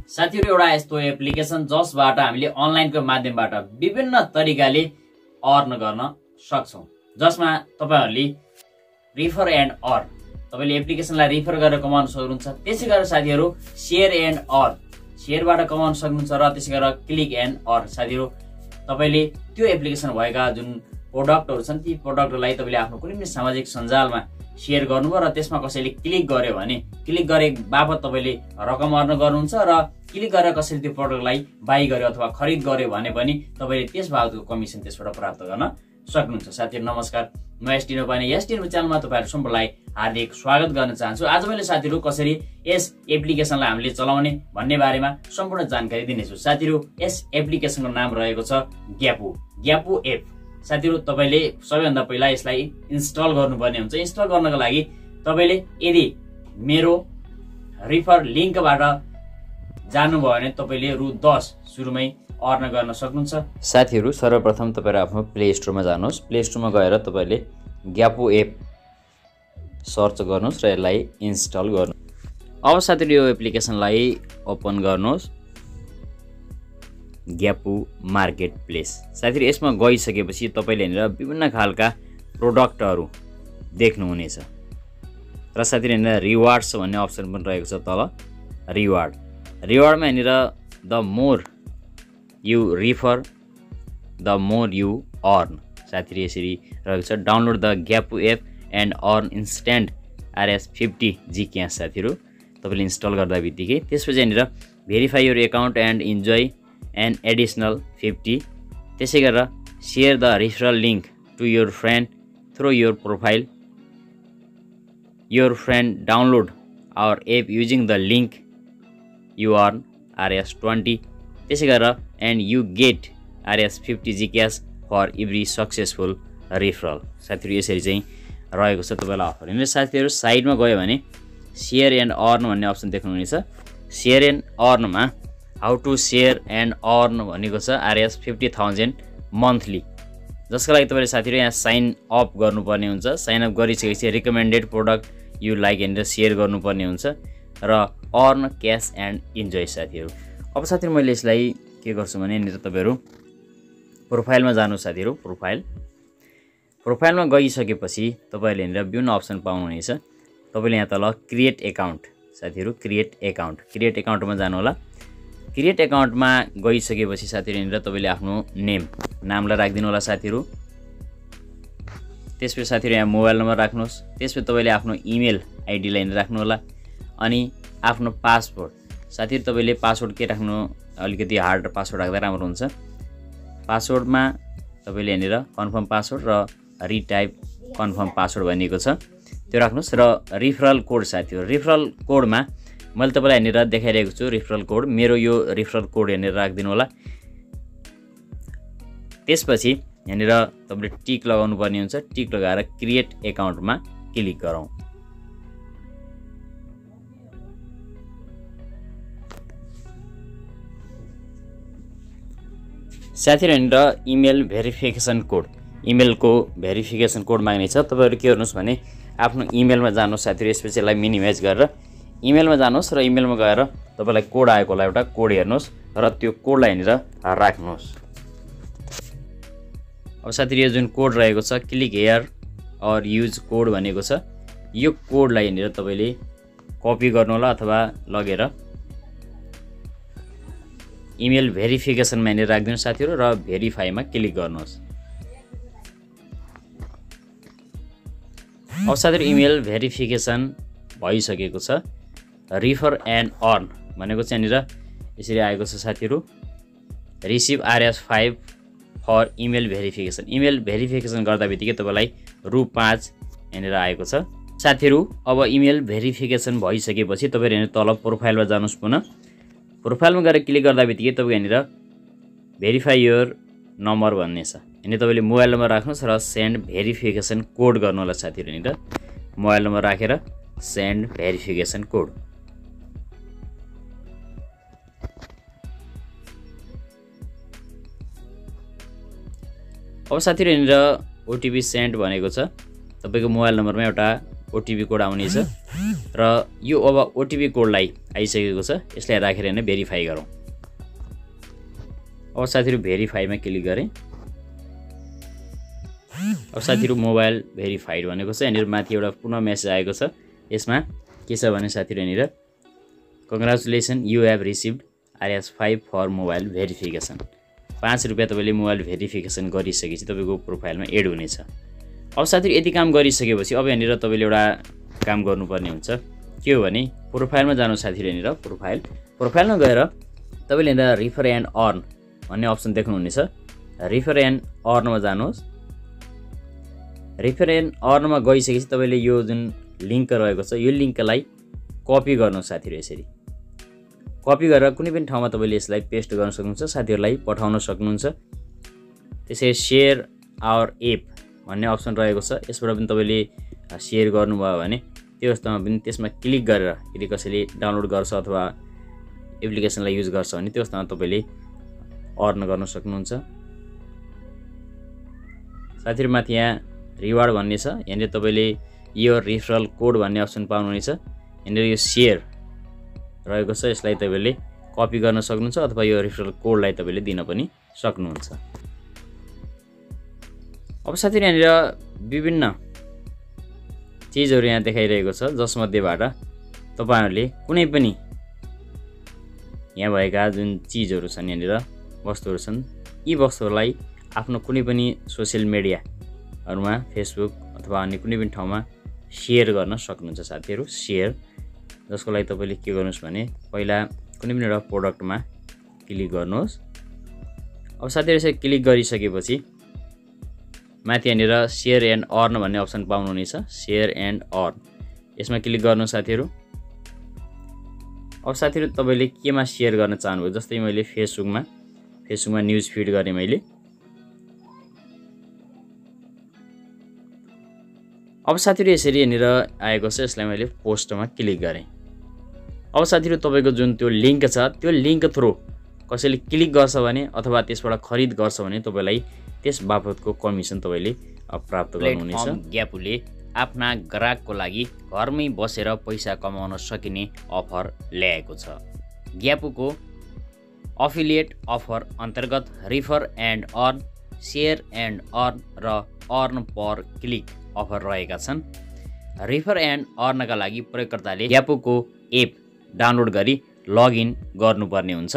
साथीहरु एउटा यस्तो एप्लिकेसन जसबाट हामीले अनलाइनको माध्यमबाट विभिन्न तरिकाले अर्न गर्न सक्छौं, जसमा तपाईहरुले रिफर एन्ड अर्न, तपाईले एप्लिकेसनलाई रिफर गरेर कमाउन सक्नुहुन्छ। त्यसै गरेर साथीहरु शेयर एन्ड अर्न, शेयरबाट कमाउन सक्नुहुन्छ र त्यसै गरेर क्लिक एन्ड अर्न। साथीहरु तपाईले त्यो एप्लिकेसन भएका जुन प्रोडक्टहरु छन् ती प्रोडक्टहरुलाई तपाईले आफ्नो कुनै पनि सामाजिक सञ्जालमा शेयर गर्नुभयो र त्यसमा कसैले क्लिक गर्यो भने क्लिक गरे बापत तपाईले रकम अर्न गर्नुहुन्छ र क्लिक गरेर कसैले त्यो प्रोडक्टलाई बाइ गर्यो अथवा खरिद गर्यो भने पनि तपाईले त्यस बाबतको कमिसन त्यसबाट प्राप्त गर्न सक्नुहुन्छ। साथीहरु नमस्कार, म sdinfo पनि sdinfo च्यानलमा तपाईहरु सम्पूर्णलाई हार्दिक स्वागत गर्न चाहन्छु। आज मैले साथीहरु कसरी यस एप्लिकेसनलाई हामीले चलाउने भन्ने बारेमा सम्पूर्ण जानकारी दिनेछु। साथीहरु यस एप्लिकेसनको नाम रहेको छ ग्यापु एप। साथीहरु तपाईले सबैभन्दा पहिला यसलाई इन्स्टल गर्नुपर्ने हुन्छ। इन्स्टल गर्नको लागि तपाईले यदि मेरो रिफर लिंकबाट जानुभयो भने तपाईले रु 10 सुरुमै अर्न गर्न सक्नुहुन्छ। साथीहरु सर्वप्रथम तपाईहरु आफ्नो प्ले स्टोरमा जानुहोस्। प्ले स्टोरमा गएर तपाईले ग्यापु एप सर्च गर्नुहोस् र यसलाई इन्स्टल गर्नुहोस्। अब साथीहरु यो एप्लिकेसनलाई ओपन गर्नुहोस्। ग्यापु मार्केट प्लेस। साथीहरु यसमा गइसकेपछि तपाईले हेरेर विभिन्न खालका प्रोडक्टहरु देख्नुहुनेछ र साथीहरु हेरेर रिवार्ड्स भन्ने अप्सन पनि रहेको छ तल। रिवार्डमा हेरेर the more you refer the more you earn. साथीहरु यसरी रहेको छ। Download the Gyapu app and earn instant RS50 G cash. साथीहरु तपाईले इन्स्टल गर्दा बित्तिकै त्यसपछि हेरेर verify your account and enjoy an additional 50। त्यसै गरेर share the referral link to your friend through your profile. Your friend download our app using the link you earn RS20। त्यसै गरेर and you get RS50 G cash for every successful referral. साथीहरु यसरी चाहिँ रहेको छ तपाईलाई offer. यिनीहरु साथीहरु साइडमा गयो भने शेयर एन्ड अर्न भन्ने अप्सन देख्नुहुनेछ। शेयर एन्ड अर्नमा how to share and earn भनेको छ RS50,000 मन्थली, जसको लागि तपाईले साथीहरु यहाँ साइन अप गर्नुपर्ने हुन्छ। साइन अप गरिसकेपछि रिकमेन्डेड प्रोडक्ट यु लाइक भनेर शेयर गर्नुपर्ने हुन्छ र अर्न क्याश एन्ड इन्जोय। साथीहरु अब साथीहरु मैले यसलाई के गर्छु भने यहाँनिर तपाईहरु प्रोफाइलमा जानु। साथीहरु प्रोफाइलमा गइसकेपछि तपाईले यहाँनिर विभिन्न अप्सन पाउनुहुनेछ। तपाईले यहाँ तल क्रिएट एकाउन्ट, साथीहरु क्रिएट एकाउन्टमा जानु होला। क्रिएट एकाउन्टमा गइसकेपछि साथीहरु यहाँनिर तपाईले आफ्नो नामलाई राखिदिनु होला साथीहरु। त्यसपछि साथीहरु यहाँ मोबाइल नम्बर राख्नुहोस्। त्यसपछि तपाईले आफ्नो इमेल आइडी लाई राख्नु होला अनि आफ्नो पासवर्ड। साथीहरु तपाईले पासवर्ड के राख्नु, अलिकति हार्ड पासवर्ड राख्दा राम्रो हुन्छ। पासवर्डमा तपाईले यहाँनिर कन्फर्म पासवर्ड र रिटाइप कन्फर्म पासवर्ड भनिएको छ त्यो राख्नुहोस् र रिफरल कोड। साथीहरु रिफरल कोडमा मैले तपाईलाई यहाँनिर देखाइरहेको छु रिफरल कोड। मेरो यो रिफरल कोड यहाँनिर राखिदिनु होला। त्यसपछि यहाँनिर तपाईले टिक लगाउनु पर्ने हुन्छ। टिक लगाएर क्रिएट एकाउन्टमा क्लिक गरौँ। साथीहरु यहाँनिर इमेल भेरिफिकेसन कोड, इमेलको भेरिफिकेसन कोड माग्ने छ। तपाईहरु के गर्नुस् भने आफ्नो इमेलमा जानुहोस्। साथीहरु यसपछि यसलाई मिनिमाइज गरेर इमेलमा जानुहोस् र इमेलमा गएर तपाईलाई कोड आएको होला एउटा कोड हेर्नुहोस् र त्यो कोडलाई यहाँनिर राख्नुहोस्। अब साथीहरु यो जुन कोड रहेको छ click here or use code भनेको छ, यो कोडलाई यहाँनिर तपाईले कपी गर्नु होला अथवा लगेर इमेल भेरिफिकेसनमा यहाँनिर राखिदिनु साथीहरु र भेरिफाईमा क्लिक गर्नुहोस्। अब साथीहरु इमेल भेरिफिकेसन भइसकेको छ। रिफर एन्ड अर्न भनेको चाहिँ यहाँनिर यसरी आएको छ साथीहरु। Receive RS5 for email verification. Email verification गर्दा बित्तिकै तपाईलाई रु 5 यहाँनिर आएको छ। साथीहरु अब इमेल भेरिफिकेसन भइसकेपछि तपाईहरु यहाँ तल प्रोफाइलमा जानुस्। पुनः प्रोफाइलमा गएर क्लिक गर्दा बित्तिकै तपाईको यहाँनिर भेरिफाई योर नम्बर भन्ने छ। यहाँनिर तपाईले मोबाइल नम्बर राख्नुहोस् र सेन्ड भेरिफिकेसन कोड गर्नु होला। साथीहरु यहाँनिर मोबाइल नम्बर राखेर सेन्ड भेरिफिकेसन कोड। अब साथीहरु यहाँनिर ओटिपी सेन्ड भनेको छ। तपाईको मोबाइल नम्बरमा एउटा ओटिपी कोड आउनेछ। र यो अब ओटिपी कोडलाई आइसकेको छ, यसलाई राखेर नै भेरिफाई गरौँ। अब साथीहरु भेरिफाईमा क्लिक गरेँ। अब साथीहरु मोबाइल भेरिफाइड भनेको छ। यहाँनिर माथि एउटा पुनः मेसेज आएको छ। यसमा के छ भने साथीहरु यहाँनिर congratulation you have received RS5 for mobile verification. 5 रुपैयाँ तपाईले मोबाइल भेरिफिकेसन गरिसकेपछि तपाईको प्रोफाइलमा एड हुनेछ। अब साथीहरु यति काम गरिसकेपछि अब यहाँनिर तपाईले एउटा काम गर्नुपर्ने हुन्छ। के हो भने प्रोफाइलमा जानु साथीहरु। यहाँनिर प्रोफाइलमा गएर तपाईले यहाँनिर रिफर एन्ड अर्न भन्ने अप्सन देख्नुहुनेछ। रिफर एन्ड अर्नमा जानुहोस्। रिफर एन्ड अर्नमा गइसकेपछि तपाईले यो जुन लिंक रहेको छ यो लिंकलाई कपी गर्नुहोस् साथीहरु। यसरी कपी गरेर कुनै पनि ठाउँमा तपाईले यसलाई पेस्ट गर्न सक्नुहुन्छ, साथीहरुलाई पठाउन सक्नुहुन्छ। त्यसै शेयर आवर एप भन्ने अप्सन रहेको छ, यसबाट पनि तपाईले शेयर गर्नुभयो भने त्यो अवस्थामा पनि त्यसमा क्लिक गरेर यदि कसैले डाउनलोड गर्छ अथवा एप्लिकेसनलाई युज गर्छ भने त्यो अवस्थामा तपाईले अर्न गर्न सक्नुहुन्छ। साथीहरु माथि यहाँ रिवार्ड भन्ने छ, यहाँनिर तपाईले यो रिफरल कोड भन्ने अप्सन पाउनुहुनेछ। यहाँनिर यो शेयर रहेको छ, यसलाई तपाईले कपी गर्न सक्नुहुन्छ अथवा यो रिफरल कोडलाई तपाईले दिन पनि सक्नुहुन्छ। अब साथीहरु यहाँनिर विभिन्न चीजहरु यहाँ देखाइरहेको छ, जसमध्येबाट तपाईहरुले कुनै पनि यहाँ भएका जुन चीजहरु छन्, यहाँनिर वस्तुहरु छन्, यी वस्तुहरुलाई आफ्नो कुनै पनि सोशल मिडियाहरुमा फेसबुक अथवा अन्य कुनै पनि ठाउँमा शेयर गर्न सक्नुहुन्छ साथीहरु। शेयर जसको लागि तपाईले के गर्नुस् भने पहिला कुनै पनि एउटा प्रोडक्टमा क्लिक गर्नुहोस्। अब साथीहरु यसरी क्लिक गरिसकेपछि माथि यहाँनिर शेयर एन्ड अर्न भन्ने अप्सन पाउनुहुनेछ। शेयर एन्ड अर्न यसमा क्लिक गर्नुहोस् साथीहरु। अब साथीहरु तपाईले केमा शेयर गर्न चाहनुभयो, जस्तै मैले फेसबुकमा न्यूज फिड गरेँ मैले। अब साथीहरु यसरी यहाँनिर आएको छ, यसलाई मैले पोस्टमा क्लिक गरेँ। अब साथीहरु तपाईको जुन त्यो लिंक छ त्यो लिंक थ्रु कसैले क्लिक गर्छ भने अथवा त्यसबाट खरिद गर्छ भने तपाईलाई त्यस बापतको कमिसन तपाईले प्राप्त गर्नुहुनेछ। ग्यापुले आफ्ना ग्राहकको लागि घरमै बसेर पैसा कमाउन सकिने अफर ल्याएको छ। ग्यापुको अफिलिएट अफर अन्तर्गत refer and earn, share and earn र अर्न पर क्लिक अफर रहेका छन्। रिफर एन्ड अर्नका लागि प्रयोगकर्ताले ग्यापुको एप डाउनलोड गरी लगइन गर्नुपर्ने हुन्छ।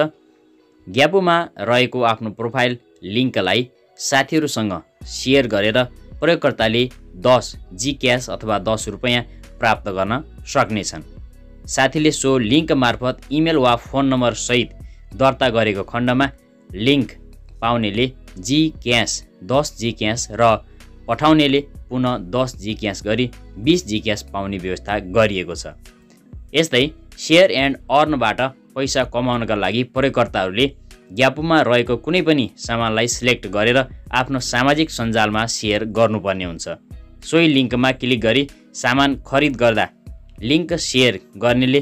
ग्यापुमा रहेको आफ्नो प्रोफाइल लिंकलाई साथीहरुसँग शेयर गरेर प्रयोगकर्ताले 10 जी क्याश अथवा 10 रुपैयाँ प्राप्त गर्न सक्नेछन्। साथीले सो लिंक मार्फत इमेल वा फोन नम्बर सहित दर्ता गरेको खण्डमा लिंक पाउनेले जी क्याश 10 जी क्याश र पठाउनेले पुनः 10 जी क्याश गरी 20 जी क्याश पाउने व्यवस्था गरिएको छ। यस्तै शेयर एन्ड अर्नबाट पैसा कमाउनका लागि प्रयोगकर्ताहरूले ग्यापुमा रहेको कुनै पनि सामानलाई सिलेक्ट गरेर आफ्नो सामाजिक सञ्जालमा शेयर गर्नुपर्ने हुन्छ। सोही लिंकमा क्लिक गरी सामान खरिद गर्दा लिंक शेयर गर्नेले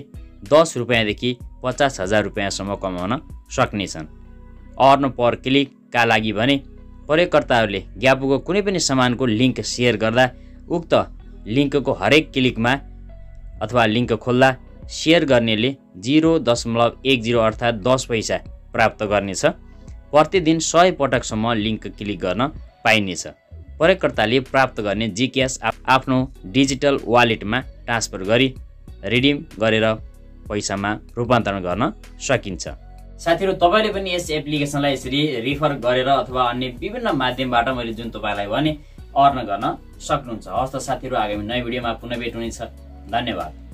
10 रुपैयाँदेखि 50,000 रुपैयाँसम्म कमाउन सक्नेछन्। अर्न पर क्लिकका लागि भने प्रयोगकर्ताहरूले ग्यापुको कुनै पनि सामानको लिंक शेयर गर्दा उक्त लिंकको हरेक क्लिकमा अथवा लिंक खोल्दा शेयर गर्नेले 0.10 अर्थात् 10 पैसा प्राप्त गर्नेछ। प्रतिदिन 100 पटकसम्म लिंक क्लिक गर्न पाइनेछ। प्रयोगकर्ताले प्राप्त गर्ने जी क्याश आफ्नो डिजिटल वालेटमा ट्रान्सफर गरी रिडिम गरेर पैसामा रूपान्तरण गर्न सकिन्छ। साथीहरु तपाईले पनि यस एप्लिकेसनलाई यसरी रिफर गरेर अथवा अन्य विभिन्न माध्यमबाट मैले जुन तपाईलाई भने अर्न गर्न सक्नुहुन्छ। हस्त साथीहरु आगामी नयाँ भिडियोमा पुनः भेट हुनेछ। धन्यवाद।